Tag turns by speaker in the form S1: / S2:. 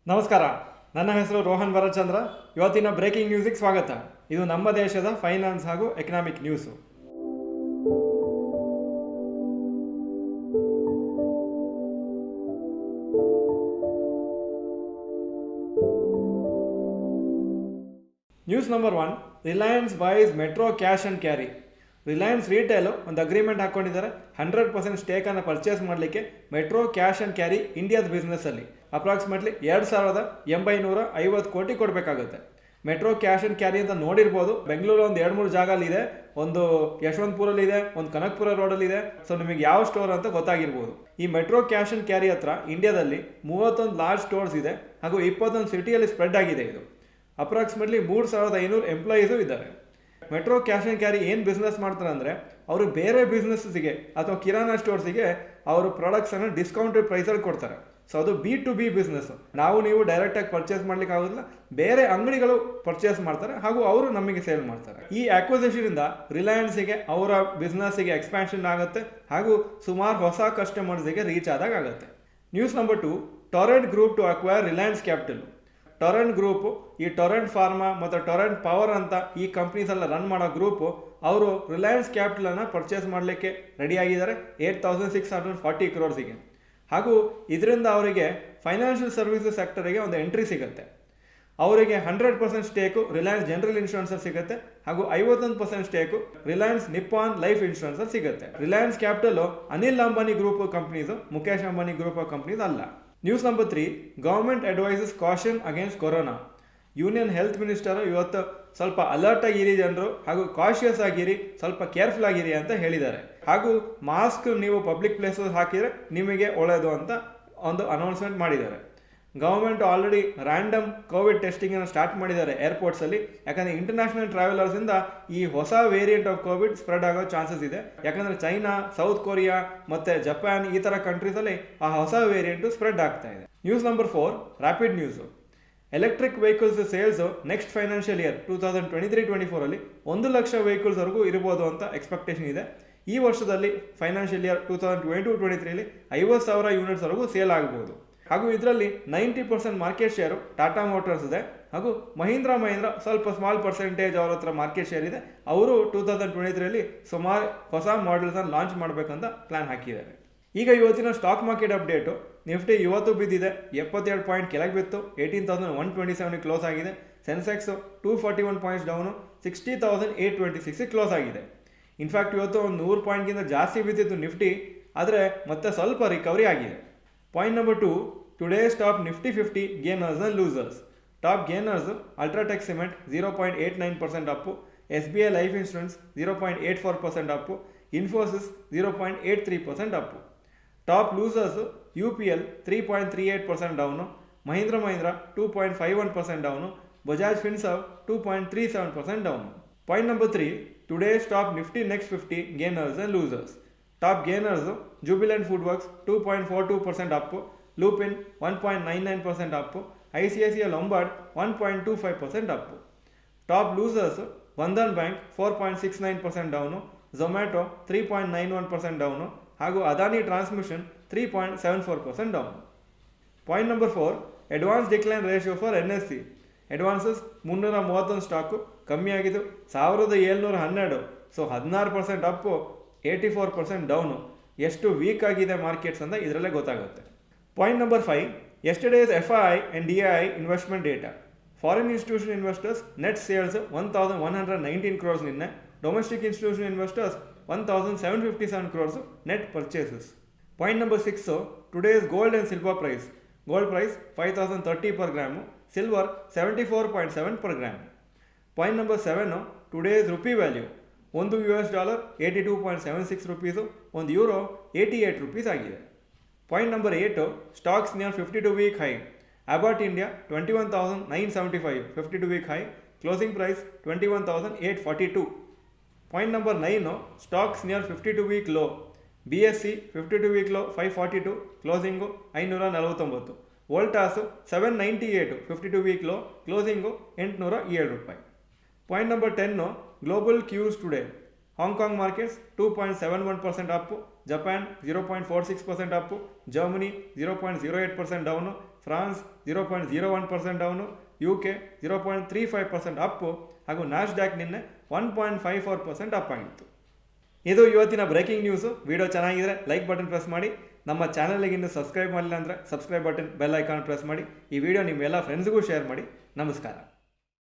S1: ನಮಸ್ಕಾರ, ನನ್ನ ಹೆಸರು ರೋಹನ್ ಭರತ್ಚಂದ್ರ. ಇವತ್ತಿನ ಬ್ರೇಕಿಂಗ್ ನ್ಯೂಸಿಗೆ ಸ್ವಾಗತ. ಇದು ನಮ್ಮ ದೇಶದ ಫೈನಾನ್ಸ್ ಹಾಗೂ economic news. News number 1, Reliance boys metro cash and carry. Reliance retail ಒಂದು ಅಗ್ರಿಮೆಂಟ್ ಹಾಕ್ಕೊಂಡಿದ್ದಾರೆ. 100% ಸ್ಟೇಕನ್ನು ಪರ್ಚೇಸ್ ಮಾಡಲಿಕ್ಕೆ ಮೆಟ್ರೋ ಕ್ಯಾಶ್ ಆ್ಯಂಡ್ ಕ್ಯಾರಿ ಇಂಡಿಯಾದ ಬಿಸ್ನೆಸ್ಸಲ್ಲಿ ಅಪ್ರಾಕ್ಸಿಮೇಟ್ಲಿ 2,850 ಕೋಟಿ ಕೊಡಬೇಕಾಗುತ್ತೆ. ಮೆಟ್ರೋ ಕ್ಯಾಶ್ ಆ್ಯಂಡ್ ಕ್ಯಾರಿ ಅಂತ ನೋಡಿರ್ಬೋದು. ಬೆಂಗಳೂರು ಒಂದು 2-3 ಜಾಗಲ್ಲಿದೆ. ಒಂದು ಯಶವಂತಪುರಲ್ಲಿದೆ, ಒಂದು ಕನಕಪುರ ರೋಡಲ್ಲಿದೆ. ಸೊ ನಿಮಗೆ ಯಾವ ಸ್ಟೋರ್ ಅಂತ ಗೊತ್ತಾಗಿರ್ಬೋದು. ಈ ಮೆಟ್ರೋ ಕ್ಯಾಶ್ ಆ್ಯಂಡ್ ಕ್ಯಾರಿ ಹತ್ರ ಇಂಡಿಯಾದಲ್ಲಿ 31 ಲಾರ್ಜ್ ಸ್ಟೋರ್ಸ್ ಇದೆ ಹಾಗೂ 21 ಸಿಟಿಯಲ್ಲಿ ಸ್ಪ್ರೆಡ್ ಆಗಿದೆ. ಇದು ಅಪ್ರಾಕ್ಸಿಮೇಟ್ಲಿ 3,500 ಎಂಪ್ಲಾಯೀಸು ಇದ್ದಾರೆ. ಮೆಟ್ರೋ ಕ್ಯಾಶ್ ಆ್ಯಂಡ್ ಕ್ಯಾರಿ ಏನು ಬಿಸ್ನೆಸ್ ಮಾಡ್ತಾರೆ ಅಂದರೆ, ಅವರು ಬೇರೆ ಬಿಸ್ನೆಸ್ಸಿಗೆ ಅಥವಾ ಕಿರಾನಾ ಸ್ಟೋರ್ಸಿಗೆ ಅವರು ಪ್ರಾಡಕ್ಟ್ಸನ್ನು ಡಿಸ್ಕೌಂಟೆಡ್ ಪ್ರೈಸಲ್ಲಿ ಕೊಡ್ತಾರೆ. ಸೊ ಅದು B2B ಬಿಸ್ನೆಸ್ಸು. ನೀವು ಡೈರೆಕ್ಟಾಗಿ ಪರ್ಚೇಸ್ ಮಾಡ್ಲಿಕ್ಕೆ ಆಗೋದಿಲ್ಲ, ಬೇರೆ ಅಂಗಡಿಗಳು ಪರ್ಚೇಸ್ ಮಾಡ್ತಾರೆ ಹಾಗೂ ಅವರು ನಮಗೆ ಸೇಲ್ ಮಾಡ್ತಾರೆ. ಈ ಆಕ್ವಿಸಿಷನಿಂದ ರಿಲಯನ್ಸಿಗೆ ಅವರ ಬಿಸ್ನೆಸ್ಸಿಗೆ ಎಕ್ಸ್ಪ್ಯಾನ್ಷನ್ ಆಗುತ್ತೆ ಹಾಗೂ ಸುಮಾರು ಹೊಸ ಕಸ್ಟಮರ್ಸಿಗೆ ರೀಚ್ ಆದಾಗ ಆಗುತ್ತೆ. News number 2, Torrent group to acquire Reliance capital. Torrent group ಈ ಟೊರೆಂಟ್ ಫಾರ್ಮಾ ಮತ್ತು ಟೊರೆಂಟ್ ಪವರ್ ಅಂತ ಈ ಕಂಪ್ನೀಸ್ ಎಲ್ಲ ರನ್ ಮಾಡೋ ಗ್ರೂಪು ಅವರು ರಿಲಯನ್ಸ್ ಕ್ಯಾಪಿಟಲನ್ನು ಪರ್ಚೇಸ್ ಮಾಡಲಿಕ್ಕೆ ರೆಡಿಯಾಗಿದ್ದಾರೆ 8,640 ಕ್ರೋರ್ಸಿಗೆ. ಹಾಗೂ ಇದರಿಂದ ಅವರಿಗೆ ಫೈನಾನ್ಷಿಯಲ್ ಸರ್ವಿಸಸ್ ಸೆಕ್ಟರಿಗೆ ಒಂದು ಎಂಟ್ರಿ ಸಿಗುತ್ತೆ. ಅವರಿಗೆ 100% ಸ್ಟೇಕು ರಿಲಯನ್ಸ್ ಜನರಲ್ ಇನ್ಶೂರೆನ್ಸಲ್ಲಿ ಸಿಗುತ್ತೆ ಹಾಗೂ 51% ಸ್ಟೇಕು ರಿಲಯನ್ಸ್ ನಿಪ್ಪಾನ್ ಲೈಫ್ ಇನ್ಶೂರೆನ್ಸಲ್ಲಿ ಸಿಗುತ್ತೆ. Reliance Capital Anil Ambani group of companies, Mukesh Ambani group of companies ಅಲ್ಲ. News number 3, government advises caution against corona. Union health minister ಇವತ್ತು ಸ್ವಲ್ಪ ಅಲರ್ಟ್ ಆಗಿರಿ ಜನರು ಹಾಗೂ ಕಾಷಿಯಸ್ ಆಗಿರಿ, ಸ್ವಲ್ಪ ಕೇರ್ಫುಲ್ ಆಗಿರಿ ಅಂತ ಹೇಳಿದ್ದಾರೆ. ಹಾಗೂ ಮಾಸ್ಕ್ ನೀವು ಪಬ್ಲಿಕ್ ಪ್ಲೇಸಸ್ ಹಾಕಿದರೆ ನಿಮಗೆ ಒಳ್ಳೆಯದು ಅಂತ ಒಂದು ಅನೌನ್ಸ್ಮೆಂಟ್ ಮಾಡಿದ್ದಾರೆ. ಗೌರ್ಮೆಂಟ್ ಆಲ್ರೆಡಿ ರ್ಯಾಂಡಮ್ ಕೋವಿಡ್ ಟೆಸ್ಟಿಂಗನ್ನು ಸ್ಟಾರ್ಟ್ ಮಾಡಿದ್ದಾರೆ ಏರ್ಪೋರ್ಟ್ಸಲ್ಲಿ. ಯಾಕಂದರೆ ಇಂಟರ್ನ್ಯಾಷನಲ್ ಟ್ರಾವೆಲರ್ಸಿಂದ ಈ ಹೊಸ ವೇರಿಯಂಟ್ ಆಫ್ ಕೋವಿಡ್ ಸ್ಪ್ರೆಡ್ ಆಗೋ ಚಾನ್ಸಸ್ ಇದೆ. ಯಾಕಂದರೆ ಚೈನಾ, ಸೌತ್ ಕೊರಿಯಾ ಮತ್ತು ಜಪಾನ್ ಈ ಥರ ಕಂಟ್ರೀಸಲ್ಲಿ ಆ ಹೊಸ ವೇರಿಯಂಟು ಸ್ಪ್ರೆಡ್ ಆಗ್ತಾ ಇದೆ. News number 4, rapid news. Electric vehicles sales next financial year 2023-24 1 ಲಕ್ಷ ವೆಹಿಕಲ್ಸ್ವರೆಗೂ ಇರ್ಬೋದು ಅಂತ ಎಕ್ಸ್ಪೆಕ್ಟೇಷನ್ ಇದೆ. ಈ ವರ್ಷದಲ್ಲಿ ಫೈನಾನ್ಷಿಯಲ್ ಇಯರ್ 2022-23 50,000 ಯೂನಿಟ್ಸ್ವರೆಗೂ ಸೇಲ್ ಆಗ್ಬೋದು. ಹಾಗೂ ಇದರಲ್ಲಿ 90% ಮಾರ್ಕೆಟ್ ಶೇರು ಟಾಟಾ ಮೋಟರ್ಸ್ ಇದೆ ಹಾಗೂ ಮಹೀಂದ್ರ ಸ್ವಲ್ಪ ಸ್ಮಾಲ್ ಪರ್ಸೆಂಟೇಜ್ ಅವ್ರ ಹತ್ರ ಮಾರ್ಕೆಟ್ ಶೇರ್ ಇದೆ. ಅವರು 2023 ಸುಮಾರು ಹೊಸ ಮಾಡೆಲ್ಸನ್ನು ಲಾಂಚ್ ಮಾಡಬೇಕಂತ ಪ್ಲ್ಯಾನ್ ಹಾಕಿದ್ದಾರೆ. ಈಗ ಇವತ್ತಿನ ಸ್ಟಾಕ್ ಮಾರ್ಕೆಟ್ ಅಪ್ಡೇಟು. ನಿಫ್ಟಿ ಇವತ್ತು ಬಿದ್ದಿದೆ, 72 ಪಾಯಿಂಟ್ ಕೆಳಗೆ ಬಿತ್ತು, 18,127 ಕ್ಲೋಸ್ ಆಗಿದೆ. ಸೆನ್ಸೆಕ್ಸು 241 ಪಾಯಿಂಟ್ಸ್ ಡೌನು, 60,826 ಕ್ಲೋಸ್ ಆಗಿದೆ. ಇನ್ಫ್ಯಾಕ್ಟ್ ಇವತ್ತು ಒಂದು 100 ಪಾಯಿಂಟ್ಗಿಂತ ಜಾಸ್ತಿ ಬಿದ್ದಿತ್ತು ನಿಫ್ಟಿ, ಆದರೆ ಮತ್ತೆ ಸ್ವಲ್ಪ ರಿಕವರಿ ಆಗಿದೆ. Point number 2, today's top Nifty 50 gainers and losers. Top gainers UltraTech cement 0.89% Appu, SBI life insurance 0.84% Appu, Infosys 0.83% Appu. Top losers UPL 3.38% down, Mahindra 2.51% down, Bajaj Finserv 2.37% down. Point number 3, today's top Nifty next 50 gainers and losers. Top gainers Jubilant food works 2.42% Appu, lupin 1.99% Appu, ICICI Lombard 1.25% Appu. Top losers Bandhan bank 4.69% down, Zomato 3.91% down ಹಾಗೂ Adani transmission 3.74% down. Point number 4, advance decline ratio for NSE. Advances 331 stock ಕಮ್ಮಿಯಾಗಿದ್ದು 1,712, so 16% up, 84% down. ಎಷ್ಟು week ಆಗಿದೆ markets ಅಂತ ಇದರಲ್ಲೇ ಗೊತ್ತಾಗುತ್ತೆ. Point number 5, yesterday's FII and DII investment data. Foreign institution investors net sales 1,119 crores ನಿನ್ನೆ. Domestic institution investors 1,757 crores net purchases. Point number 6, today's gold and silver price. Gold price 5,030 per gram, silver 74.7 per gram. Point number 7, today's rupee value. $1 82.76 rupees, €1 88 rupees ಆಗಿದೆ. Point number 8, stocks near 52 week high. Abbott India 21,975 52 week high, closing price 21,842. Point number 9, stocks near 52 week low. BSE 52 week low 542, closing 549. Voltas 798 52 week low, closing 807 ರೂಪಾಯಿ. Point number 10, global cues today. Hong Kong markets 2.71% up, Japan 0.46% Appu, Germany 0.08% down, France 0.01% down, UK 0.35% Appu ಹಾಗೂ ನಾಸ್ಡ್ಯಾಕ್ ನಿನ್ನೆ 1.54% up ಆಗಿತ್ತು. ಇದು ಇವತ್ತಿನ breaking news. Video ಚೆನ್ನಾಗಿದ್ರೆ like button press ಮಾಡಿ. ನಮ್ಮ ಚಾನಲ್ಗೆ ಇನ್ನೂ ಸಬ್ಸ್ಕ್ರೈಬ್ ಮಾಡಿಲ್ಲ ಅಂದರೆ subscribe button, bell icon press ಮಾಡಿ. ಈ ವಿಡಿಯೋ ನಿಮ್ಮ ಎಲ್ಲ ಫ್ರೆಂಡ್ಸ್ಗೂ ಶೇರ್ ಮಾಡಿ. ನಮಸ್ಕಾರ.